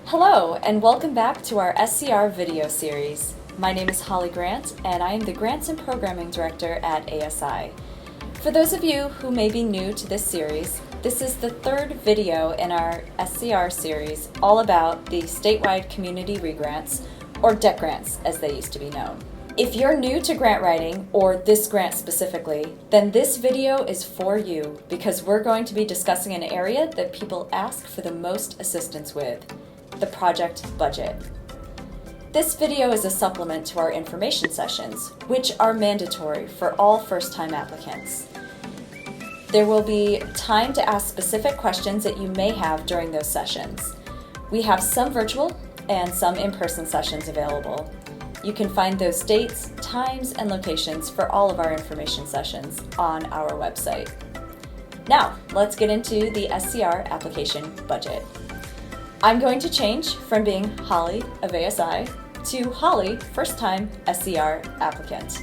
Hello, and welcome back to our SCR video series. My name is Holly Grant, and I am the Grants and Programming Director at ASI. For those of you who may be new to this series, this is the third video in our SCR series all about the statewide community regrants, or DEC grants as they used to be known. If you're new to grant writing, or this grant specifically, then this video is for you because we're going to be discussing an area that people ask for the most assistance with: the project budget. This video is a supplement to our information sessions, which are mandatory for all first-time applicants. There will be time to ask specific questions that you may have during those sessions. We have some virtual and some in-person sessions available. You can find those dates, times, and locations for all of our information sessions on our website. Now, let's get into the SCR application budget. I'm going to change from being Holly of ASI to Holly, first-time SCR applicant.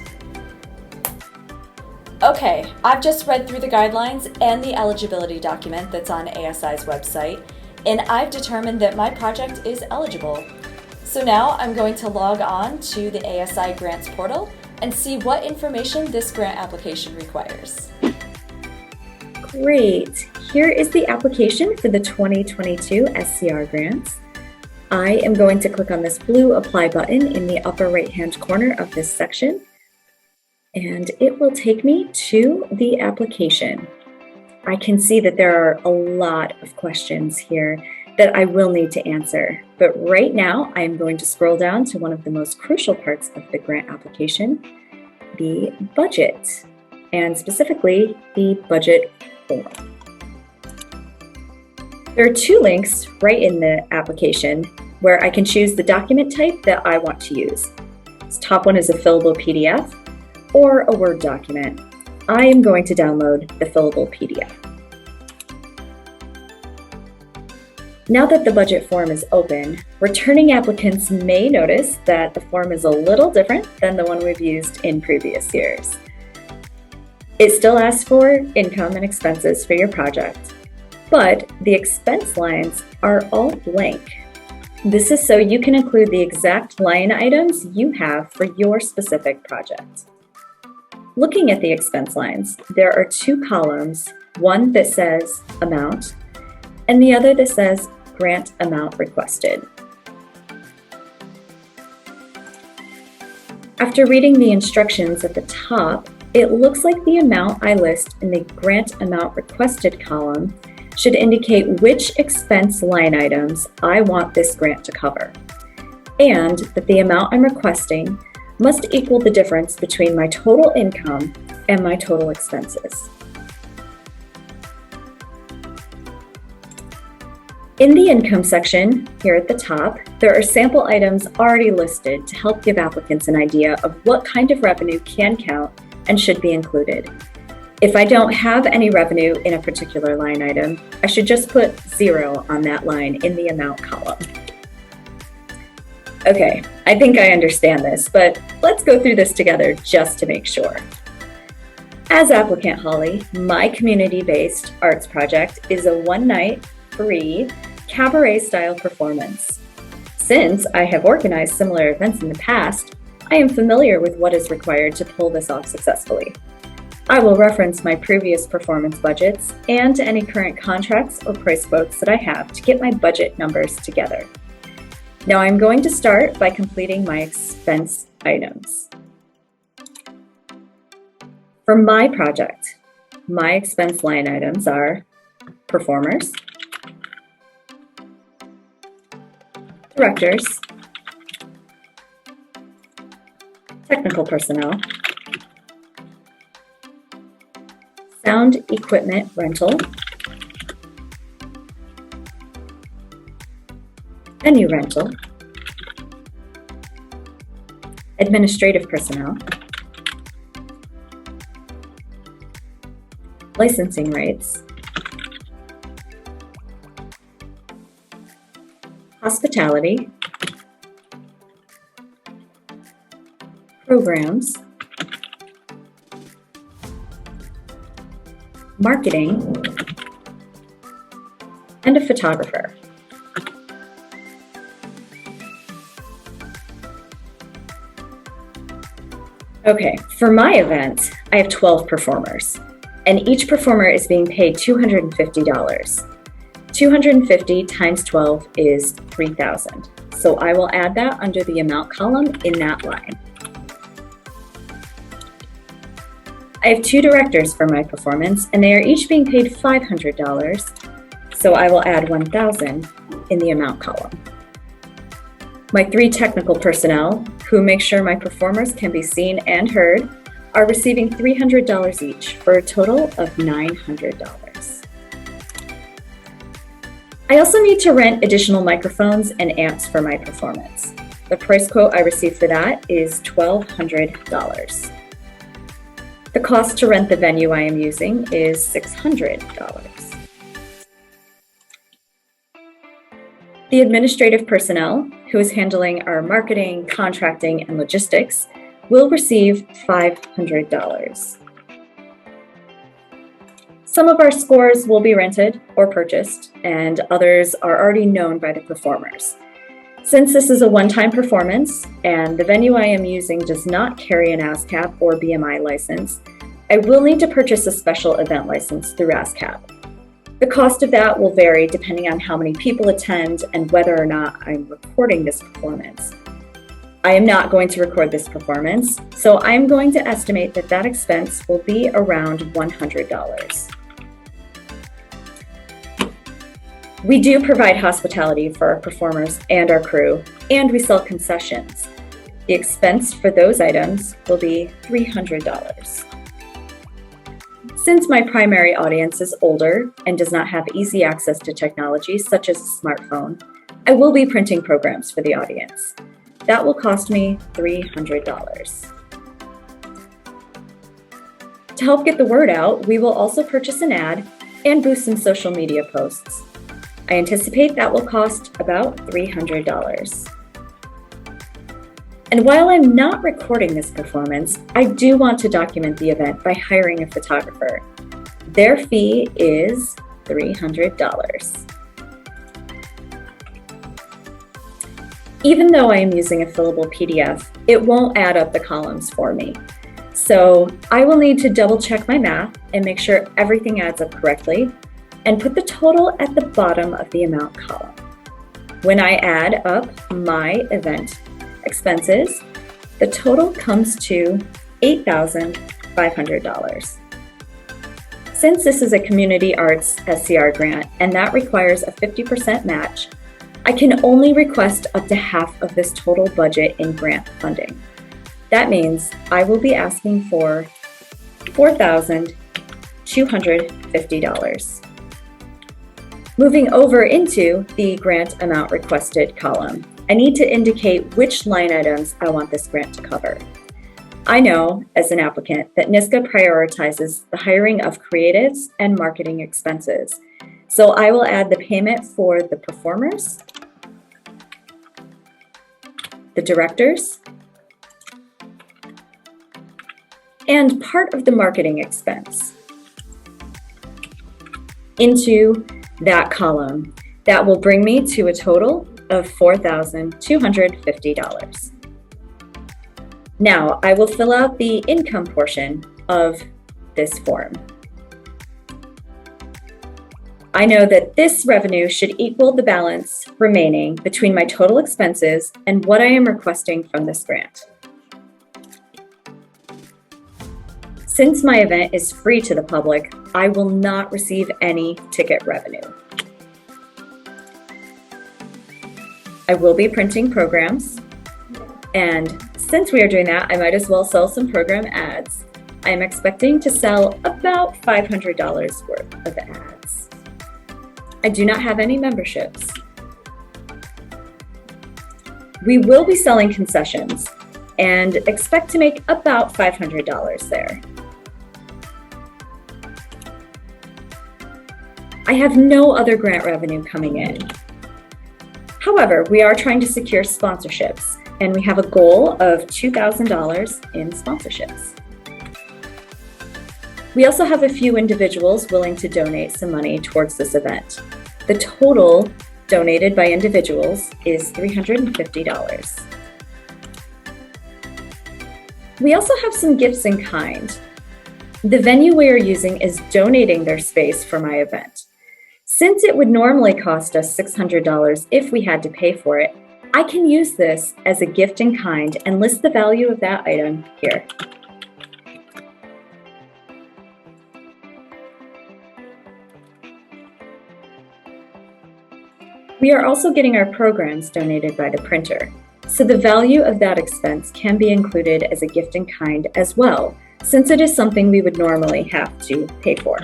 Okay, I've just read through the guidelines and the eligibility document that's on ASI's website, and I've determined that my project is eligible. So now I'm going to log on to the ASI Grants portal and see what information this grant application requires. Great! Here is the application for the 2022 SCR grants. I am going to click on this blue Apply button in the upper right-hand corner of this section, and it will take me to the application. I can see that there are a lot of questions here that I will need to answer, but right now I am going to scroll down to one of the most crucial parts of the grant application, the budget, and specifically the budget form. There are two links right in the application where I can choose the document type that I want to use. This top one is a fillable PDF or a Word document. I am going to download the fillable PDF. Now that the budget form is open, returning applicants may notice that the form is a little different than the one we've used in previous years. It still asks for income and expenses for your project, but the expense lines are all blank. This is so you can include the exact line items you have for your specific project. Looking at the expense lines, there are two columns, one that says amount and the other that says grant amount requested. After reading the instructions at the top, it looks like the amount I list in the grant amount requested column should indicate which expense line items I want this grant to cover, and that the amount I'm requesting must equal the difference between my total income and my total expenses. In the income section, here at the top, there are sample items already listed to help give applicants an idea of what kind of revenue can count and should be included. If I don't have any revenue in a particular line item, I should just put 0 on that line in the amount column. Okay, I think I understand this, but let's go through this together just to make sure. As applicant Holly, my community-based arts project is a one-night, free, cabaret-style performance. Since I have organized similar events in the past, I am familiar with what is required to pull this off successfully. I will reference my previous performance budgets and any current contracts or price quotes that I have to get my budget numbers together. Now I'm going to start by completing my expense items. For my project, my expense line items are performers, directors, technical personnel, sound equipment rental, venue rental, administrative personnel, licensing rates, hospitality, programs, marketing, and a photographer. Okay, for my event, I have 12 performers, and each performer is being paid $250. 250 times 12 is 3,000. So I will add that under the amount column in that line. I have 2 directors for my performance, and they are each being paid $500. So I will add 1,000 in the amount column. My 3 technical personnel, who make sure my performers can be seen and heard, are receiving $300 each for a total of $900. I also need to rent additional microphones and amps for my performance. The price quote I received for that is $1,200. The cost to rent the venue I am using is $600. The administrative personnel, who is handling our marketing, contracting, and logistics, will receive $500. Some of our scores will be rented or purchased, and others are already known by the performers. Since this is a one-time performance, and the venue I am using does not carry an ASCAP or BMI license, I will need to purchase a special event license through ASCAP. The cost of that will vary depending on how many people attend and whether or not I'm recording this performance. I am not going to record this performance, so I'm going to estimate that that expense will be around $100. We do provide hospitality for our performers and our crew, and we sell concessions. The expense for those items will be $300. Since my primary audience is older and does not have easy access to technology such as a smartphone, I will be printing programs for the audience. That will cost me $300. To help get the word out, we will also purchase an ad and boost some social media posts. I anticipate that will cost about $300. And while I'm not recording this performance, I do want to document the event by hiring a photographer. Their fee is $300. Even though I am using a fillable PDF, it won't add up the columns for me. So I will need to double check my math and make sure everything adds up correctly and put the total at the bottom of the amount column. When I add up my event expenses, the total comes to $8,500. Since this is a community arts SCR grant and that requires a 50% match, I can only request up to half of this total budget in grant funding. That means I will be asking for $4,250. Moving over into the grant amount requested column, I need to indicate which line items I want this grant to cover. I know, as an applicant, that NISCA prioritizes the hiring of creatives and marketing expenses. So I will add the payment for the performers, the directors, and part of the marketing expense into that column. That will bring me to a total of $4,250. Now I will fill out the income portion of this form. I know that this revenue should equal the balance remaining between my total expenses and what I am requesting from this grant. Since my event is free to the public, I will not receive any ticket revenue. I will be printing programs, and since we are doing that, I might as well sell some program ads. I am expecting to sell about $500 worth of ads. I do not have any memberships. We will be selling concessions and expect to make about $500 there. I have no other grant revenue coming in. However, we are trying to secure sponsorships, and we have a goal of $2,000 in sponsorships. We also have a few individuals willing to donate some money towards this event. The total donated by individuals is $350. We also have some gifts in kind. The venue we are using is donating their space for my event. Since it would normally cost us $600 if we had to pay for it, I can use this as a gift in kind and list the value of that item here. We are also getting our programs donated by the printer, so the value of that expense can be included as a gift in kind as well, since it is something we would normally have to pay for.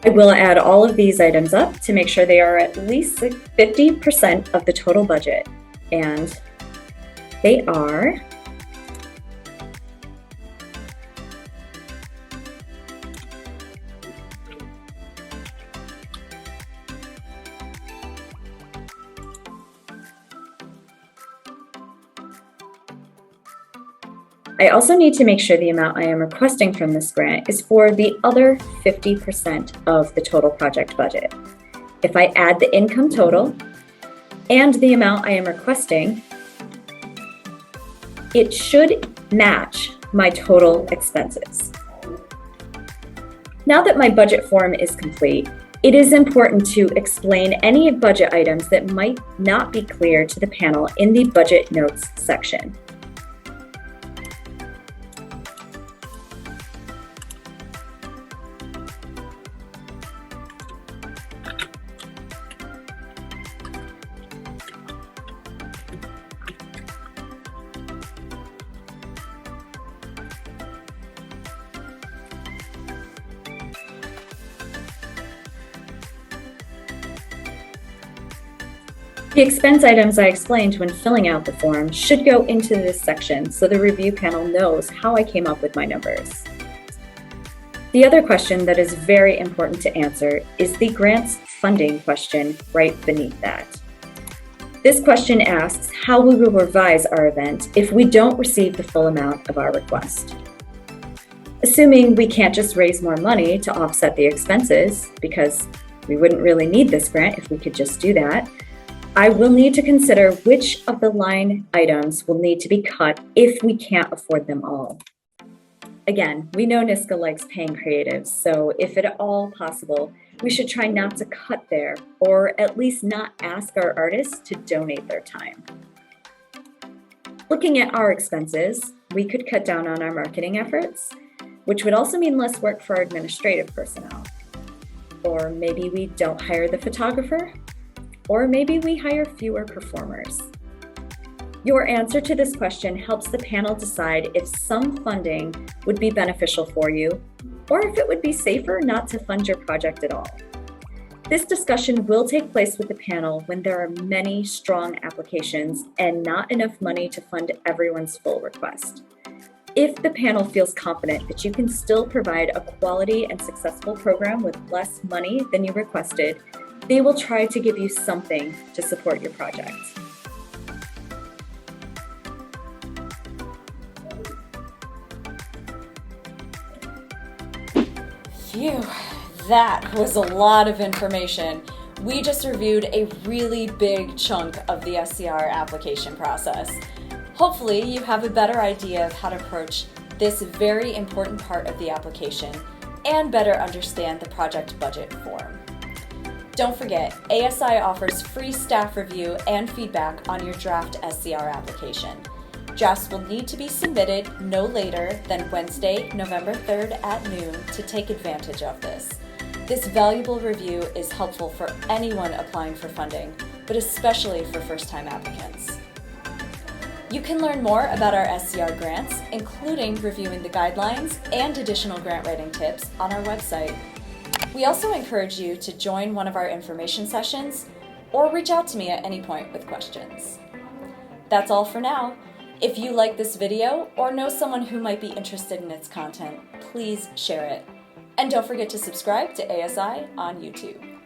I will add all of these items up to make sure they are at least 50% of the total budget, and they are I also need to make sure the amount I am requesting from this grant is for the other 50% of the total project budget. If I add the income total and the amount I am requesting, it should match my total expenses. Now that my budget form is complete, it is important to explain any budget items that might not be clear to the panel in the budget notes section. The expense items I explained when filling out the form should go into this section so the review panel knows how I came up with my numbers. The other question that is very important to answer is the grants funding question right beneath that. This question asks how we will revise our event if we don't receive the full amount of our request. Assuming we can't just raise more money to offset the expenses, because we wouldn't really need this grant if we could just do that, I will need to consider which of the line items will need to be cut if we can't afford them all. Again, we know NYSCA likes paying creatives, so if at all possible, we should try not to cut there, or at least not ask our artists to donate their time. Looking at our expenses, we could cut down on our marketing efforts, which would also mean less work for our administrative personnel. Or maybe we don't hire the photographer, or maybe we hire fewer performers. Your answer to this question helps the panel decide if some funding would be beneficial for you, or if it would be safer not to fund your project at all. This discussion will take place with the panel when there are many strong applications and not enough money to fund everyone's full request. If the panel feels confident that you can still provide a quality and successful program with less money than you requested, they will try to give you something to support your project. Phew, that was a lot of information. We just reviewed a really big chunk of the SCR application process. Hopefully, you have a better idea of how to approach this very important part of the application and better understand the project budget form. Don't forget, ASI offers free staff review and feedback on your draft SCR application. Drafts will need to be submitted no later than Wednesday, November 3rd at noon to take advantage of this. This valuable review is helpful for anyone applying for funding, but especially for first-time applicants. You can learn more about our SCR grants, including reviewing the guidelines and additional grant writing tips on our website. We also encourage you to join one of our information sessions or reach out to me at any point with questions. That's all for now. If you like this video or know someone who might be interested in its content, please share it. And don't forget to subscribe to ASI on YouTube.